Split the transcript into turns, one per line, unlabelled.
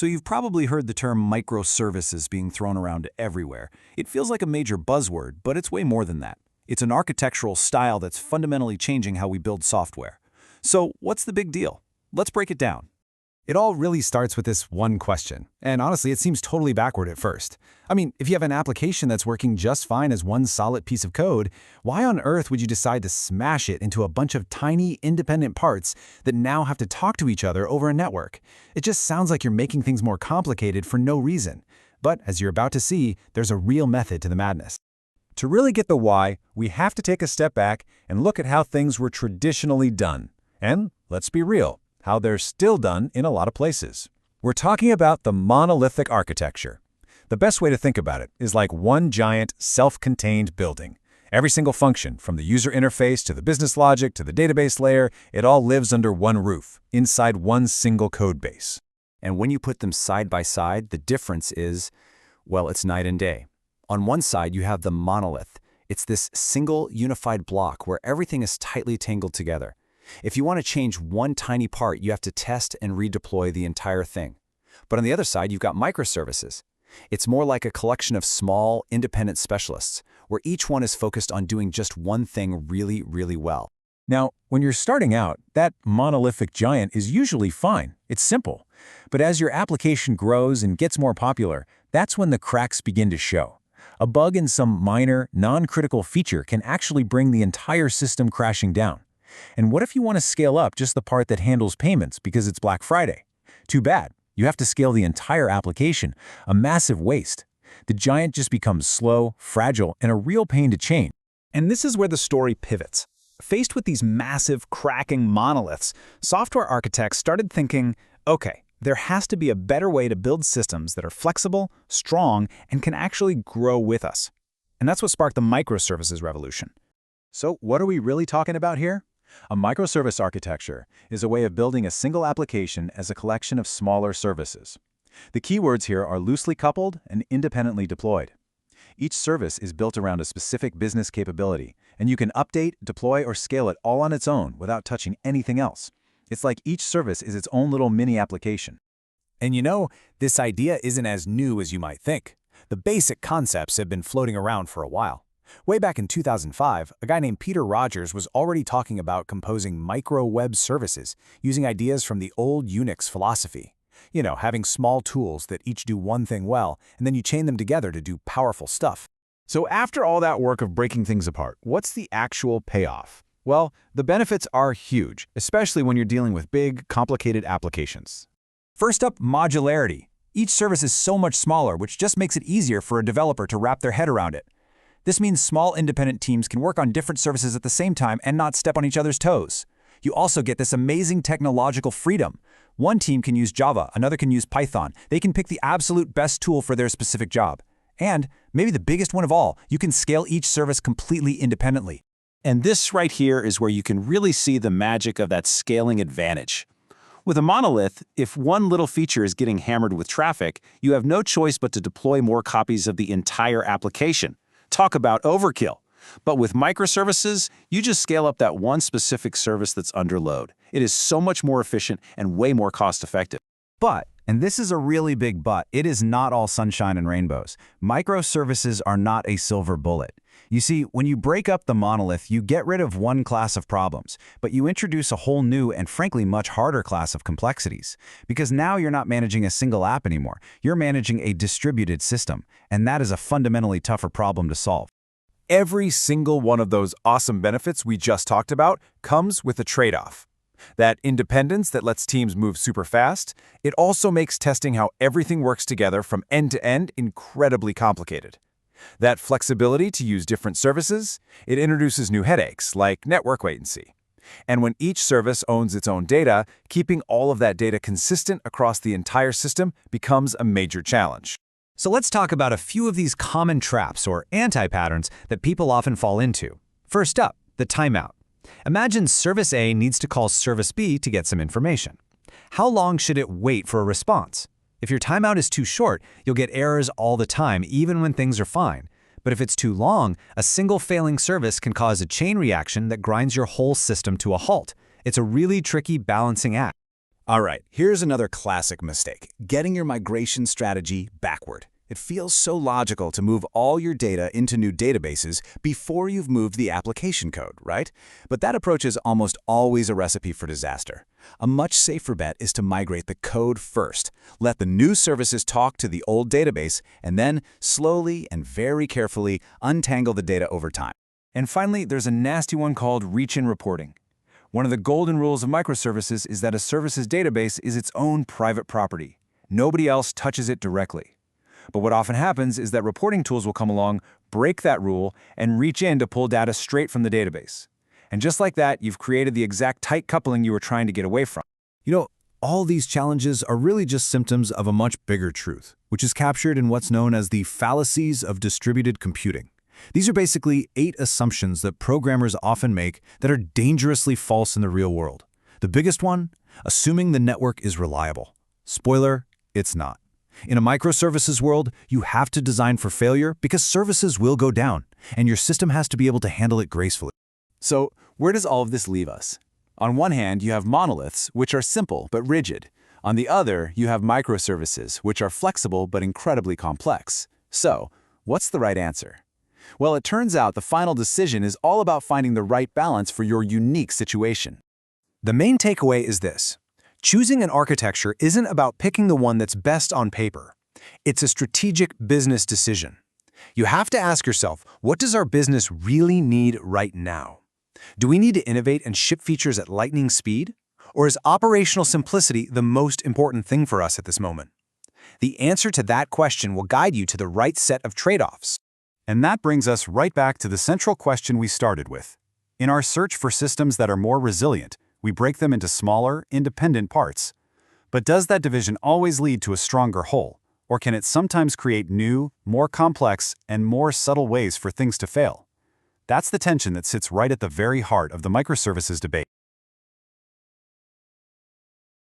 So you've probably heard the term microservices being thrown around everywhere. It feels like a major buzzword, but it's way more than that. It's an architectural style that's fundamentally changing how we build software. So what's the big deal? Let's break it down.
It all really starts with this one question, and honestly, it seems totally backward at first. I mean, if you have an application that's working just fine as one solid piece of code, why on earth would you decide to smash it into a bunch of tiny, independent parts that now have to talk to each other over a network? It just sounds like you're making things more complicated for no reason. But as you're about to see, there's a real method to the madness.
To really get the why, we have to take a step back and look at how things were traditionally done. And let's be real, how they're still done in a lot of places. We're talking about the monolithic architecture. The best way to think about it is like one giant, self-contained building. Every single function, from the user interface to the business logic to the database layer, it all lives under one roof, inside one single code base.
And when you put them side by side, the difference is, well, it's night and day. On one side, you have the monolith. It's this single, unified block where everything is tightly tangled together. If you want to change one tiny part, you have to test and redeploy the entire thing. But on the other side, you've got microservices. It's more like a collection of small, independent specialists, where each one is focused on doing just one thing really, really well.
Now, when you're starting out, that monolithic giant is usually fine. It's simple. But as your application grows and gets more popular, that's when the cracks begin to show. A bug in some minor, non-critical feature can actually bring the entire system crashing down. And what if you want to scale up just the part that handles payments because it's Black Friday? Too bad. You have to scale the entire application, a massive waste. The giant just becomes slow, fragile, and a real pain to change.
And this is where the story pivots. Faced with these massive, cracking monoliths, software architects started thinking, okay, there has to be a better way to build systems that are flexible, strong, and can actually grow with us. And that's what sparked the microservices revolution.
So what are we really talking about here? A microservice architecture is a way of building a single application as a collection of smaller services. The keywords here are loosely coupled and independently deployed. Each service is built around a specific business capability, and you can update, deploy, or scale it all on its own without touching anything else. It's like each service is its own little mini application.
And you know, this idea isn't as new as you might think. The basic concepts have been floating around for a while. Way back in 2005, a guy named Peter Rogers was already talking about composing micro-web services using ideas from the old Unix philosophy. You know, having small tools that each do one thing well, and then you chain them together to do powerful stuff.
So after all that work of breaking things apart, what's the actual payoff? Well, the benefits are huge, especially when you're dealing with big, complicated applications.
First up, modularity. Each service is so much smaller, which just makes it easier for a developer to wrap their head around it. This means small independent teams can work on different services at the same time and not step on each other's toes. You also get this amazing technological freedom. One team can use Java, another can use Python. They can pick the absolute best tool for their specific job. And, maybe the biggest one of all, you can scale each service completely independently.
And this right here is where you can really see the magic of that scaling advantage. With a monolith, if one little feature is getting hammered with traffic, you have no choice but to deploy more copies of the entire application. Talk about overkill. But with microservices, you just scale up that one specific service that's under load. It is so much more efficient and way more cost-effective.
But, and this is a really big but, it is not all sunshine and rainbows. Microservices are not a silver bullet. You see, when you break up the monolith, you get rid of one class of problems, but you introduce a whole new and frankly much harder class of complexities. Because now you're not managing a single app anymore, you're managing a distributed system, and that is a fundamentally tougher problem to solve.
Every single one of those awesome benefits we just talked about comes with a trade-off. That independence that lets teams move super fast, it also makes testing how everything works together from end to end incredibly complicated. That flexibility to use different services, it introduces new headaches like network latency. And when each service owns its own data, keeping all of that data consistent across the entire system becomes a major challenge.
So let's talk about a few of these common traps or anti-patterns that people often fall into. First up, the timeout. Imagine service A needs to call service B to get some information. How long should it wait for a response? If your timeout is too short, you'll get errors all the time, even when things are fine. But if it's too long, a single failing service can cause a chain reaction that grinds your whole system to a halt. It's a really tricky balancing act.
All right, here's another classic mistake, getting your migration strategy backward. It feels so logical to move all your data into new databases before you've moved the application code, right? But that approach is almost always a recipe for disaster. A much safer bet is to migrate the code first. Let the new services talk to the old database, and then slowly and very carefully untangle the data over time.
And finally, there's a nasty one called reach-in reporting. One of the golden rules of microservices is that a service's database is its own private property. Nobody else touches it directly. But what often happens is that reporting tools will come along, break that rule, and reach in to pull data straight from the database. And just like that, you've created the exact tight coupling you were trying to get away from.
You know, all these challenges are really just symptoms of a much bigger truth, which is captured in what's known as the fallacies of distributed computing. These are basically 8 assumptions that programmers often make that are dangerously false in the real world. The biggest one, assuming the network is reliable. Spoiler, it's not. In a microservices world, you have to design for failure because services will go down, and your system has to be able to handle it gracefully.
So, where does all of this leave us? On one hand, you have monoliths, which are simple but rigid. On the other, you have microservices, which are flexible but incredibly complex. So, what's the right answer? Well, it turns out the final decision is all about finding the right balance for your unique situation.
The main takeaway is this. Choosing an architecture isn't about picking the one that's best on paper. It's a strategic business decision. You have to ask yourself, what does our business really need right now? Do we need to innovate and ship features at lightning speed? Or is operational simplicity the most important thing for us at this moment? The answer to that question will guide you to the right set of trade-offs.
And that brings us right back to the central question we started with. In our search for systems that are more resilient, we break them into smaller, independent parts. But does that division always lead to a stronger whole? Or can it sometimes create new, more complex, and more subtle ways for things to fail? That's the tension that sits right at the very heart of the microservices debate.